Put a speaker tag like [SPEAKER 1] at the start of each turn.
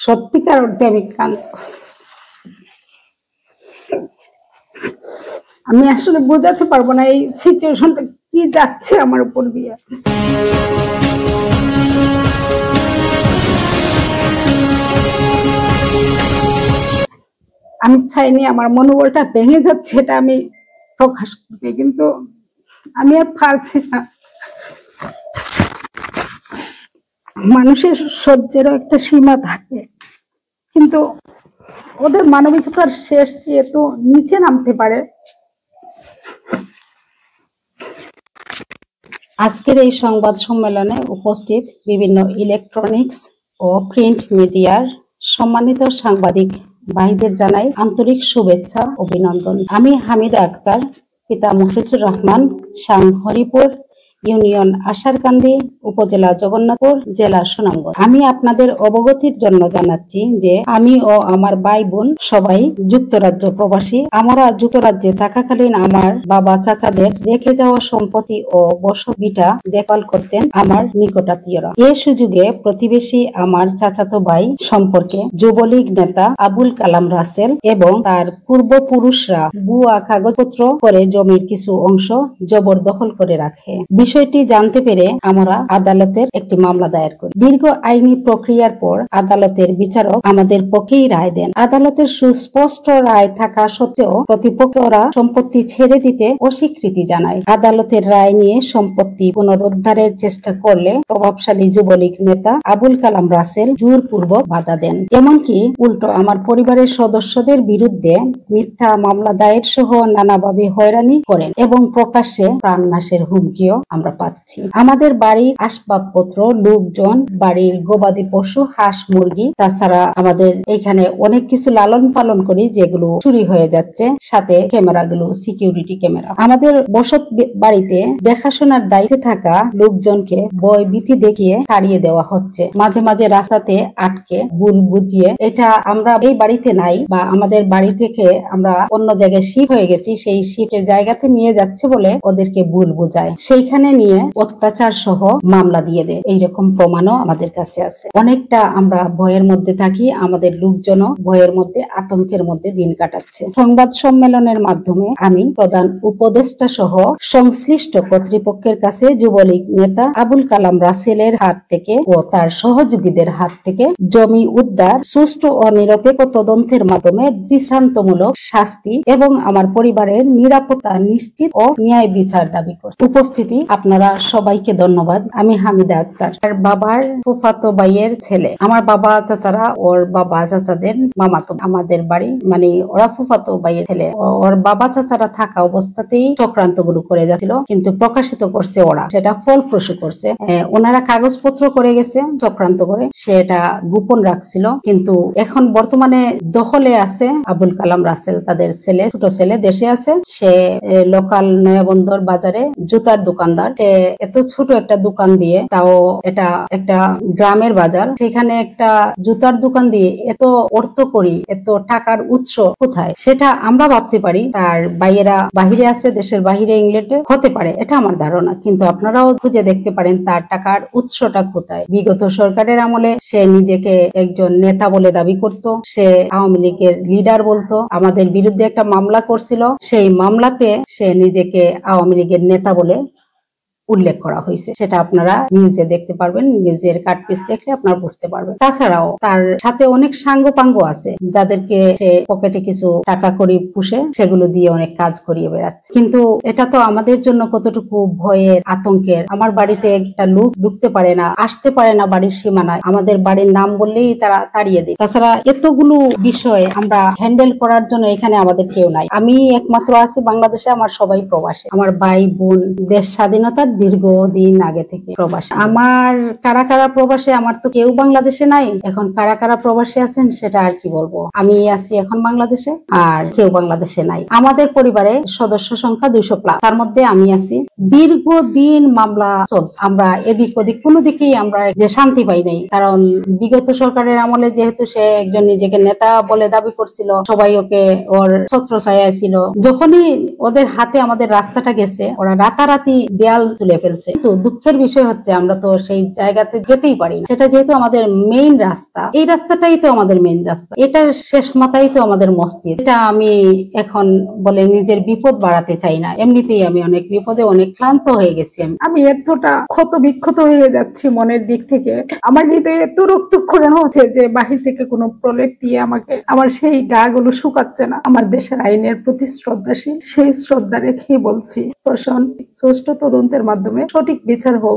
[SPEAKER 1] সত্যিকার অর্থে আমি ক্লান্ত। আমি আসলে বোঝাতে পারবো না এই সিচুয়েশনটা কি যাচ্ছে আমার উপর দিয়ে। আমি চাইনি আমার মনোবলটা ভেঙে যাচ্ছে এটা আমি প্রকাশ করতে, কিন্তু আমি আর পারছি না। মানুষের সহ্যেরও একটা সীমা থাকে, কিন্তু ওদের মানবিকতার শেষ এত নিচে নামতে পারে।
[SPEAKER 2] আজকের এই সংবাদ সম্মেলনে উপস্থিত বিভিন্ন ইলেকট্রনিক্স ও প্রিন্ট মিডিয়ার সম্মানিত সাংবাদিক ভাইদের জানাই আন্তরিক শুভেচ্ছা অভিনন্দন। আমি হামিদা আক্তার, পিতা মুখলিসুর রহমান, সাং হরিপুর ইউনিয়ন আশারকান্দি, উপজেলা জগন্নাথপুর, জেলা সুনামগঞ্জ। আমি আপনাদের অবগতির জন্য জানাচ্ছি যে আমি ও আমার ভাই বোন সবাই যুক্তরাজ্য প্রবাসী। আমরা যুক্তরাজ্যে থাকাকালীন আমার বাবা চাচাদের রেখে যাওয়া সম্পত্তি ও বসতভিটা দেখভাল করতেন আমার নিকটাত্মীয়রা। এ সুযোগে প্রতিবেশী আমার চাচাতো ভাই সম্পর্কে যুবলীগ নেতা আবুল কালাম রাসেল এবং তার পূর্বপুরুষরা ভুয়া কাগজপত্র করে জমির কিছু অংশ জবরদখল করে রাখে। বিষয়টি জানতে পেরে আমরা আদালতের একটি মামলা দায়ের করি। দীর্ঘ আইনি প্রক্রিয়ার পর আদালতের বিচারক আমাদের পক্ষেই রায় দেন। আদালতের সুস্পষ্ট রায় থাকা সত্ত্বেও প্রতিপক্ষরা সম্পত্তি ছেড়ে দিতে অস্বীকৃতি জানায়। আদালতের রায় নিয়ে সম্পত্তি পুনরুদ্ধারের চেষ্টা করলে প্রভাবশালী যুবলীগ নেতা আবুল কালাম রাসেল জোরপূর্বক বাধা দেন। এমনকি উল্টো আমার পরিবারের সদস্যদের বিরুদ্ধে মিথ্যা মামলা দায়ের সহ নানাভাবে হয়রানি করেন এবং প্রকাশ্যে প্রাণনাশের হুমকিও আমরা পাচ্ছি। আমাদের বাড়ির আসবাবপত্র, লোকজন, বাড়ির গবাদি পশু, হাঁস মুরগি, তাছাড়া আমাদের এখানে অনেক কিছু লালন পালন করি যেগুলো চুরি হয়ে যাচ্ছে, সাথে ক্যামেরাগুলো, সিকিউরিটি ক্যামেরা। আমাদের বসত বাড়িতে দেখাশোনার দায়িত্বে থাকা লোকজনকে ভয় ভীতি দেখিয়ে তাড়িয়ে দেওয়া হচ্ছে। মাঝে মাঝে রাস্তাতে আটকে ভুল বুঝিয়ে এটা আমরা এই বাড়িতে নাই বা আমাদের বাড়ি থেকে আমরা অন্য জায়গায় শিফট হয়ে গেছি, সেই শিফটের জায়গাতে নিয়ে যাচ্ছে বলে ওদেরকে ভুল বোঝায়, সেইখানে নিয়ে অত্যাচার সহ মামলা দিয়ে দেয়। এইরকম প্রমাণও আমাদের কাছে আছে। অনেকটা আমরা ভয়ের মধ্যে থাকি, আমাদের লোকজনও ভয়ের মধ্যে, আতঙ্কের মধ্যে দিন কাটাচ্ছে। সংবাদ সম্মেলনের মাধ্যমে আমি প্রধান উপদেষ্টা সহ সংশ্লিষ্ট কর্তৃপক্ষের কাছে যুবলীগ নেতা আবুল কালাম রাসেলের হাত থেকে ও তার সহযোগীদের হাত থেকে জমি উদ্ধার, সুষ্ঠু ও নিরপেক্ষ তদন্তের মাধ্যমে দৃষ্টান্তমূলক শাস্তি এবং আমার পরিবারের নিরাপত্তা নিশ্চিত ও ন্যায় বিচার দাবি করছি। উপস্থিতি আপনারা সবাইকে ধন্যবাদ। আমি হামিদা আক্তার, বাবার ফুফাতো ভাইয়ের ছেলে। আমার বাবা চাচারা ওর বাবা চাচাদের মামাতো, আমাদের বাড়ি মানে ওরা ফুফাতো ভাইয়ের ছেলে। ওর বাবা চাচারা থাকা অবস্থাতেই চক্রান্ত গুলো করে যাচ্ছিল, কিন্তু প্রকাশিত করছে ওরা, সেটা ফলপ্রসূ করছে। ওনারা কাগজপত্র করে গেছে চক্রান্ত করে, সেটা গোপন রাখছিল, কিন্তু এখন বর্তমানে দখলে আছে আবুল কালাম রাসেল, তাদের ছেলে, ছোট ছেলে দেশে আছে। সে লোকাল নয়াবন্দর বাজারে জুতার দোকানদার। সে এত ছোট একটা দোকান দিয়ে, তাও এটা একটা গ্রামের বাজার, সেখানে একটা জুতার দোকান দিয়ে এত অর্থ করি, এত টাকার উৎস কোথায় সেটা আমরা ভাবতে পারি। তার ভাইয়েরা বাহিরে আছে, দেশের বাহিরে, ইংল্যান্ডে হতে পারে, এটা আমার ধারণা, কিন্তু আপনারাও খুঁজে দেখতে পারেন তার টাকার উৎসটা কোথায়। বিগত সরকারের আমলে সে নিজেকে একজন নেতা বলে দাবি করত, সে আওয়ামী লীগের লিডার বলতো, আমাদের বিরুদ্ধে একটা মামলা করছিল, সেই মামলাতে সে নিজেকে আওয়ামী লীগের নেতা বলে উল্লেখ করা হয়েছে, সেটা আপনারা নিউজে দেখতে পারবেন, নিউজের কাটপিস দেখলে আপনারা বুঝতে পারবেন। তাছাড়াও তার সাথে অনেক সাঙ্গ পাঙ্গ আছে যাদেরকে সে পকেটে কিছু টাকা করি পুষে সেগুলো দিয়ে অনেক কাজ করিয়ে বেড়াচ্ছে। কিন্তু এটা তো আমাদের জন্য কতটুকু ভয়ের, আতঙ্কের। আমার বাড়িতে একটা লোক ঢুকতে পারে না, আসতে পারে না বাড়ির সীমানায়, আমাদের বাড়ির নাম বললেই তারা তাড়িয়ে দেয়। তাছাড়া এতগুলো বিষয় আমরা হ্যান্ডেল করার জন্য এখানে আমাদের কেউ নাই। আমি একমাত্র আছি বাংলাদেশে, আমার সবাই প্রবাসী। আমার ভাই বোন দেশ স্বাধীনতার দীর্ঘদিন আগে থেকে প্রবাসী। আমার কারা কারা প্রবাসী, আমার তো কেউ বাংলাদেশে নাই। এখন কারা কারা প্রবাসী আছেন সেটা আর কি বলবো। আমি আছি এখন বাংলাদেশে, আর কেউ বাংলাদেশে নাই। আমাদের পরিবারে সদস্য সংখ্যা 200+, তার মধ্যে আমি আছি। দীর্ঘদিন মামলা চলছে, আমরা এদিক ওদিক কোনো দিকেই আমরা যে শান্তি পাই নাই, কারণ বিগত সরকারের আমলে যেহেতু সে একজন নিজেকে নেতা বলে দাবি করছিল, সবাই ওকে ওর ছত্রছায়ায় ছিল। যখনই ওদের হাতে আমাদের রাস্তাটা গেছে, ওরা রাতারাতি দেয়াল তুলে ফেলছে। তো দুঃখের বিষয় হচ্ছে আমরা তো সেই জায়গাতে যেতেই পারি না। সেটা যেহেতু আমাদের মেইন রাস্তা, এই রাস্তাটাই তো আমাদের মেইন রাস্তা, এটার শেষ মাথায় তো আমাদের মসজিদ। এটা আমি এখন বলে নিজের বিপদ বাড়াতে চাই না, এমনিতেই আমি অনেক বিপদে অনেক ক্লান্ত হয়ে গেছি।
[SPEAKER 1] আমি এতটা ক্ষত বিক্ষত হয়ে যাচ্ছি মনের দিক থেকে, আমার হৃদয়ে এত রক্তক্ষরণ হচ্ছে যে বাহির থেকে কোনো প্রলেপ দিয়ে আমাকে আমার সেই গা গুলো শুকাচ্ছে না। আমার দেশের আইনের প্রতি শ্রদ্ধাশীল, সেই শ্রদ্ধা রেখেই বলছি, প্রশাসন সুষ্ঠু তদন্তের মাধ্যমে সঠিক বিচার হোক।